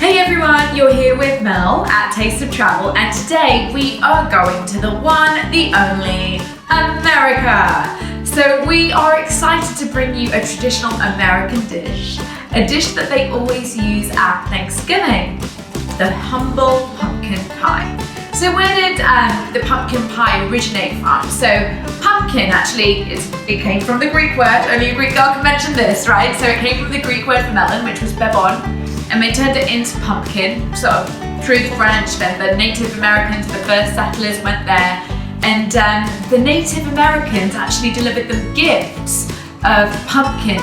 Hey everyone, you're here with Mel at Taste of Travel, and today we are going to the one, the only, America. So we are excited to bring you a traditional American dish, a dish that they always use at Thanksgiving, the humble pumpkin pie. So where did the pumpkin pie originate from? So pumpkin actually, it came from the Greek word, only a Greek girl can mention this, right? So it came from the Greek word for melon, which was bebon, and they turned it into pumpkin, sort of through the French. Then the Native Americans, the first settlers went there, and the Native Americans actually delivered them gifts of pumpkins.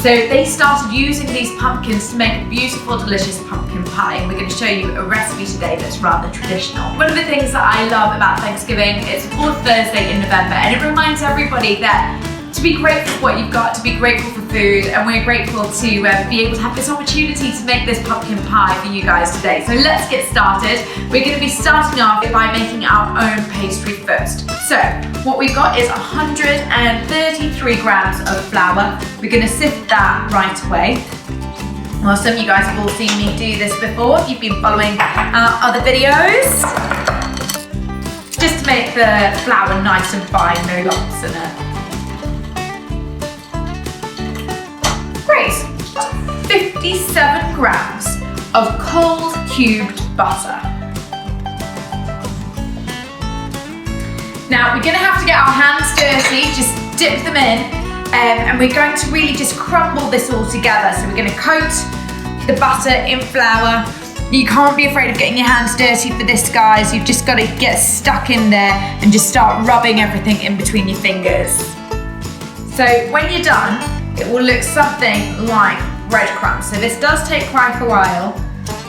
So they started using these pumpkins to make a beautiful, delicious pumpkin pie, and we're going to show you a recipe today that's rather traditional. One of the things that I love about Thanksgiving is the fourth Thursday in November, and it reminds everybody that to be grateful for what you've got, to be grateful for food, and we're grateful to be able to have this opportunity to make this pumpkin pie for you guys today. So let's get started. We're going to be starting off by making our own pastry first. So what we've got is 133 grams of flour. We're going to sift that right away. Well, some of you guys have all seen me do this before if you've been following other videos. Just to make the flour nice and fine, no lumps in it. Great. 57 grams of cold cubed butter. Now we're going to have to get our hands dirty, just dip them in, and we're going to really just crumble this all together. So we're going to coat the butter in flour. You can't be afraid of getting your hands dirty for this, guys. You've just got to get stuck in there and just start rubbing everything in between your fingers. So when you're done, it will look something like breadcrumbs. So this does take quite a while.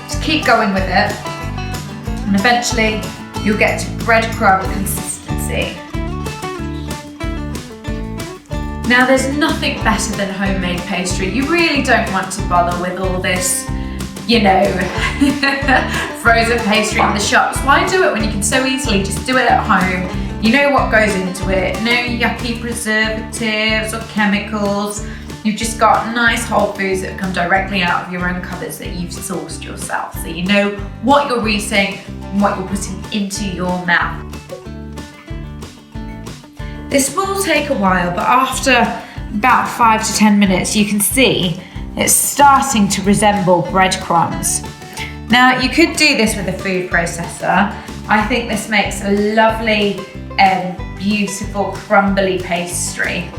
Just keep going with it, and eventually you'll get to breadcrumb consistency. Now there's nothing better than homemade pastry. You really don't want to bother with all this, you know, frozen pastry in the shops. Why do it when you can so easily just do it at home? You know what goes into it, no yucky preservatives or chemicals. You've just got nice whole foods that come directly out of your own cupboards that you've sourced yourself. So you know what you're eating and what you're putting into your mouth. This will take a while, but after about 5 to 10 minutes, you can see it's starting to resemble breadcrumbs. Now, you could do this with a food processor. I think this makes a lovely, beautiful, crumbly pastry.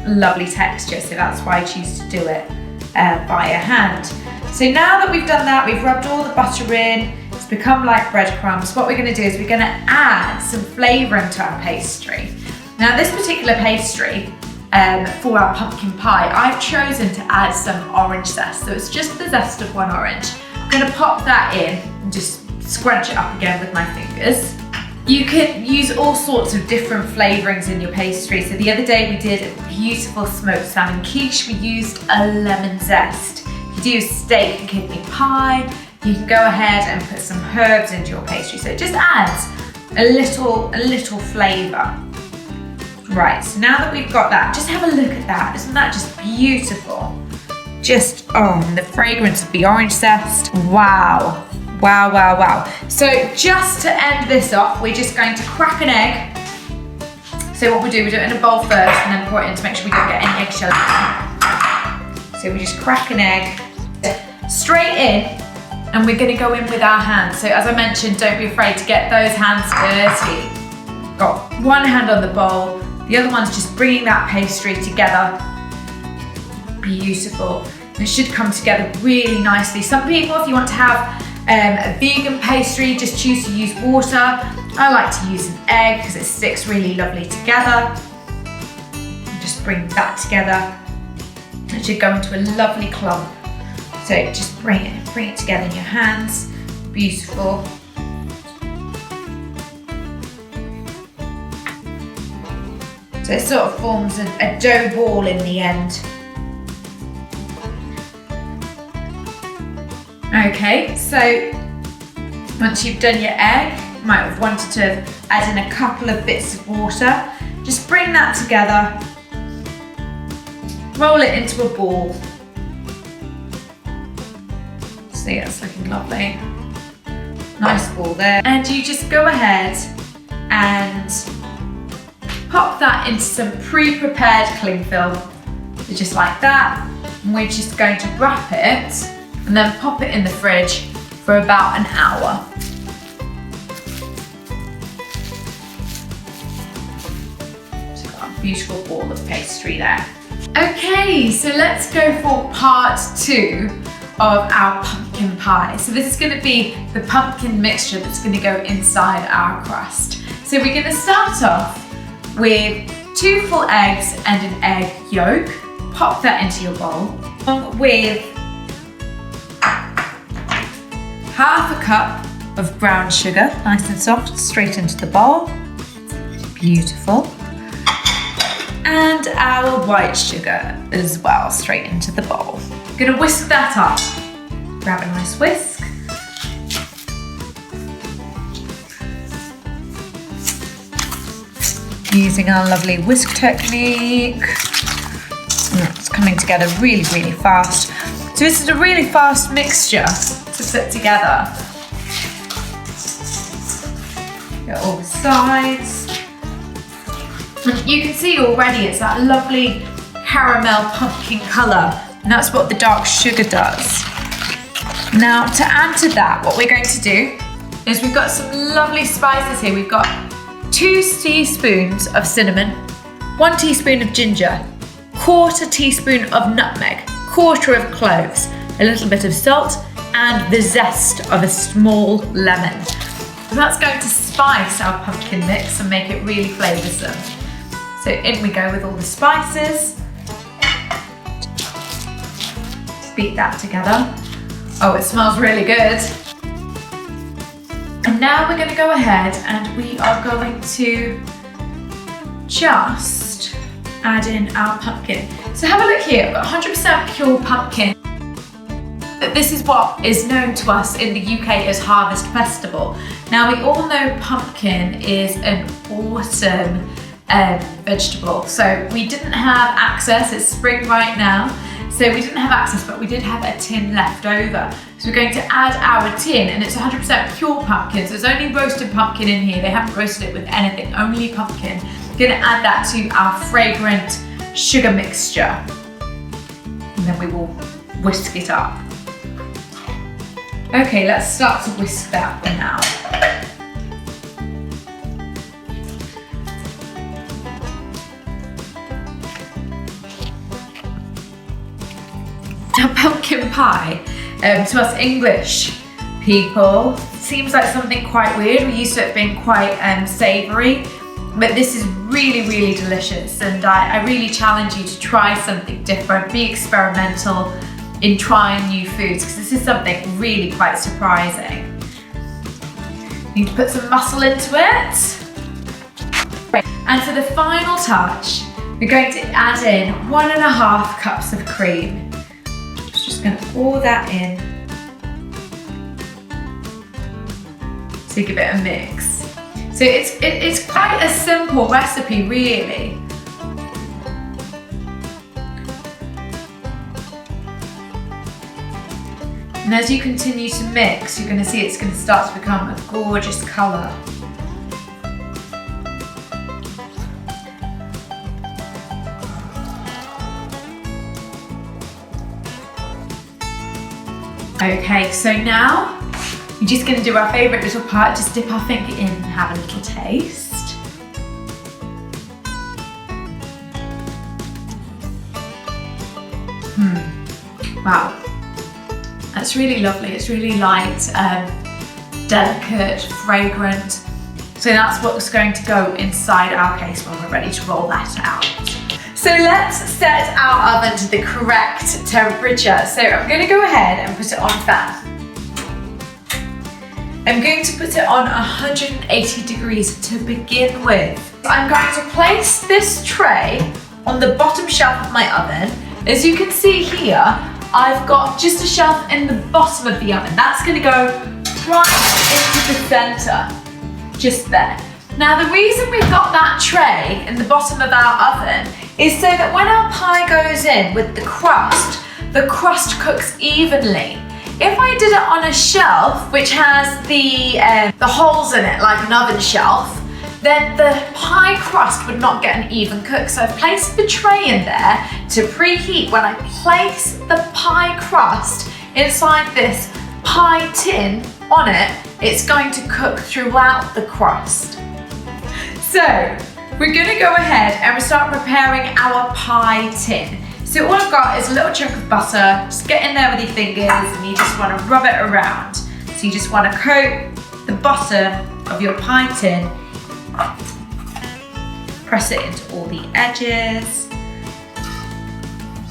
Lovely texture, so that's why I choose to do it by hand. So now that we've done that, we've rubbed all the butter in, it's become like breadcrumbs. What we're going to do is we're going to add some flavouring to our pastry. Now this particular pastry, for our pumpkin pie, I've chosen to add some orange zest. So it's just the zest of one orange. I'm going to pop that in and just scrunch it up again with my fingers. You can use all sorts of different flavourings in your pastry. So the other day we did a beautiful smoked salmon quiche. We used a lemon zest. If you do steak and kidney pie, you can go ahead and put some herbs into your pastry. So it just adds a little flavour. Right, so now that we've got that, just have a look at that. Isn't that just beautiful? Just, the fragrance of the orange zest. Wow. Wow, wow, wow. So just to end this off, we're just going to crack an egg. So what we do it in a bowl first and then pour it in to make sure we don't get any eggshell. So we just crack an egg straight in, and we're going to go in with our hands. So as I mentioned, don't be afraid to get those hands dirty. Got one hand on the bowl, the other one's just bringing that pastry together. Beautiful. And it should come together really nicely. Some people, if you want to have a vegan pastry, just choose to use water. I like to use an egg because it sticks really lovely together. And just bring that together. It should go into a lovely clump. So just bring it together in your hands. Beautiful. So it sort of forms a dough ball in the end. Okay, so once you've done your egg, you might have wanted to add in a couple of bits of water. Just bring that together, roll it into a ball. See, it's looking lovely. Nice ball there. And you just go ahead and pop that into some pre-prepared cling film. So just like that. And we're just going to wrap it and then pop it in the fridge for about an hour. So got a beautiful ball of pastry there. Okay, so let's go for part 2 of our pumpkin pie. So this is going to be the pumpkin mixture that's going to go inside our crust. So we're going to start off with 2 full eggs and an egg yolk. Pop that into your bowl with half a cup of brown sugar, nice and soft, straight into the bowl. Beautiful. And our white sugar as well, straight into the bowl. I'm gonna whisk that up. Grab a nice whisk. Using our lovely whisk technique. It's coming together really, really fast. So this is a really fast mixture to put together. Get all the sides. And you can see already it's that lovely caramel pumpkin colour, and that's what the dark sugar does. Now to add to that, what we're going to do is we've got some lovely spices here. We've got 2 teaspoons of cinnamon, 1 teaspoon of ginger, 1/4 teaspoon of nutmeg, 1/4 of cloves, a little bit of salt, and the zest of a small lemon. So that's going to spice our pumpkin mix and make it really flavoursome. So in we go with all the spices. Beat that together. Oh, it smells really good. And now we're going to go ahead and we are going to just add in our pumpkin. So have a look here, I've got 100% pure pumpkin. This is what is known to us in the UK as Harvest Festival. Now we all know pumpkin is an autumn vegetable. So we didn't have access, it's spring right now, so we didn't have access, but we did have a tin left over. So we're going to add our tin, and it's 100% pure pumpkin, so there's only roasted pumpkin in here. They haven't roasted it with anything, only pumpkin. We're going to add that to our fragrant sugar mixture, and then we will whisk it up. Okay, let's start to whisk that for now. Now, pumpkin pie, to us English people, seems like something quite weird. We're used to it being quite savoury, but this is really, really delicious, and I really challenge you to try something different, be experimental in trying new foods, because this is something really quite surprising. You need to put some muscle into it. And for the final touch, we're going to add in 1.5 cups of cream. Just going to pour that in to give it a mix. So it's quite a simple recipe, really. And as you continue to mix, you're going to see it's going to start to become a gorgeous colour. Okay, so now we're just going to do our favourite little part, just dip our finger in and have a little taste. Wow. That's really lovely. It's really light, delicate, fragrant. So that's what's going to go inside our case when we're ready to roll that out. So let's set our oven to the correct temperature. So I'm going to go ahead and put it on fan. I'm going to put it on 180 degrees to begin with. I'm going to place this tray on the bottom shelf of my oven. As you can see here, I've got just a shelf in the bottom of the oven. That's going to go right into the centre, just there. Now the reason we've got that tray in the bottom of our oven is so that when our pie goes in with the crust cooks evenly. If I did it on a shelf, which has the holes in it, like an oven shelf, then the pie crust would not get an even cook. So I've placed the tray in there to preheat. When I place the pie crust inside this pie tin on it, it's going to cook throughout the crust. So we're gonna go ahead and start preparing our pie tin. So all I've got is a little chunk of butter. Just get in there with your fingers and you just wanna rub it around. So you just wanna coat the bottom of your pie tin, press it into all the edges,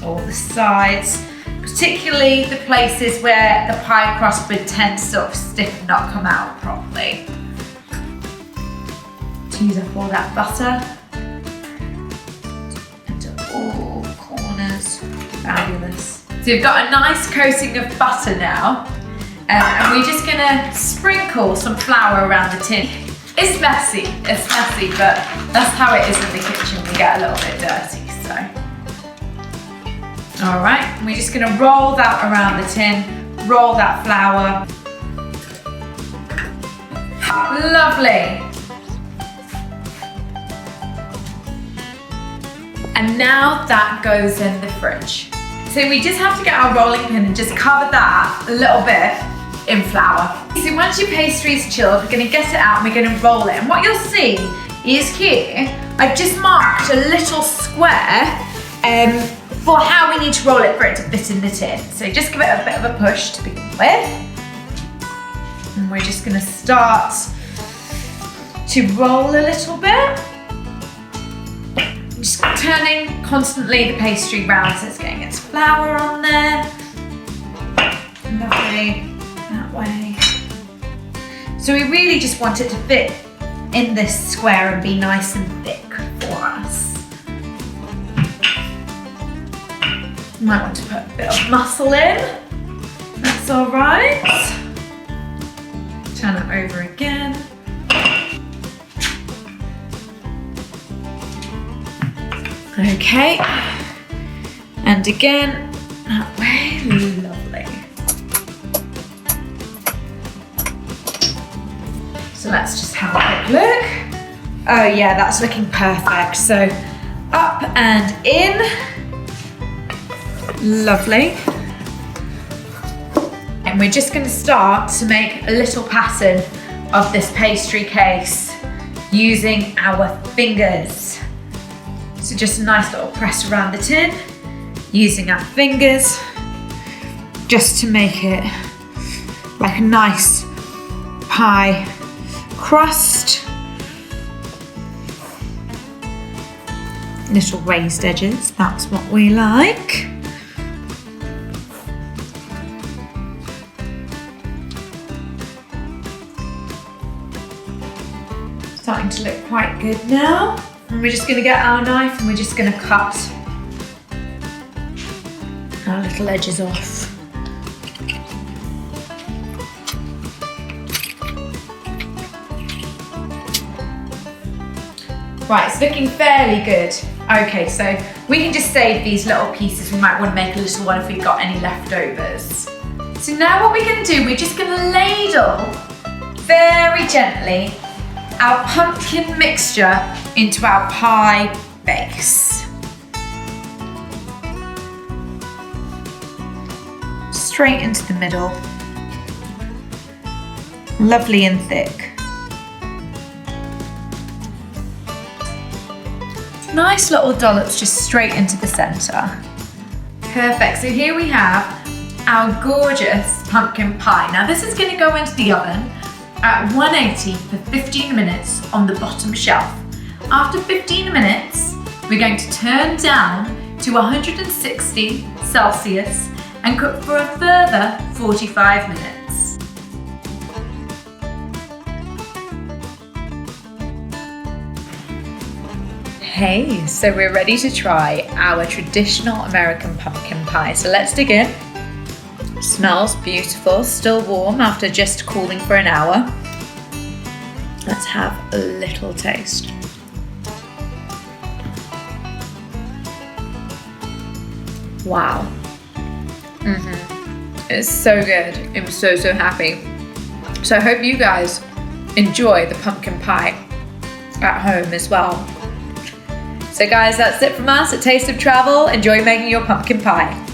all the sides, particularly the places where the pie crust would tend to sort of stick and not come out properly. Use up all that butter into all corners. Fabulous. So we've got a nice coating of butter now, and we're just gonna sprinkle some flour around the tin. It's messy, but that's how it is in the kitchen. We get a little bit dirty, so. All right, we're just gonna roll that around the tin, roll that flour. Lovely. And now that goes in the fridge. So we just have to get our rolling pin and just cover that a little bit in flour. So once your pastry's chilled, we're gonna get it out and we're gonna roll it. And what you'll see is here, I've just marked a little square for how we need to roll it for it to fit in the tin. So just give it a bit of a push to begin with. And we're just gonna start to roll a little bit. Just turning constantly the pastry round so it's getting its flour on there. Lovely, that way. So we really just want it to fit in this square and be nice and thick for us. You might want to put a bit of muscle in. That's all right. Turn it over again. Okay, and again, that way, lovely. So let's just have a quick look. Oh yeah, that's looking perfect. So up and in, lovely. And we're just gonna start to make a little pattern of this pastry case using our fingers. So just a nice little press around the tin, using our fingers, just to make it like a nice pie crust. Little raised edges, that's what we like. Starting to look quite good now. And we're just going to get our knife and we're just going to cut our little edges off. Right, it's looking fairly good. Okay, so we can just save these little pieces. We might want to make a little one if we've got any leftovers. So now what we're going to do, we're just going to ladle very gently our pumpkin mixture into our pie base. Straight into the middle. Lovely and thick. Nice little dollops just straight into the centre. Perfect, so here we have our gorgeous pumpkin pie. Now this is going to go into the oven at 180 for 15 minutes on the bottom shelf. After 15 minutes, we're going to turn down to 160 Celsius and cook for a further 45 minutes. Hey, so we're ready to try our traditional American pumpkin pie. So let's dig in. Smells beautiful, still warm after just cooling for an hour. Let's have a little taste. Wow. It's so good. I'm so, so happy. So I hope you guys enjoy the pumpkin pie at home as well. So guys, that's it from us at Taste of Travel. Enjoy making your pumpkin pie.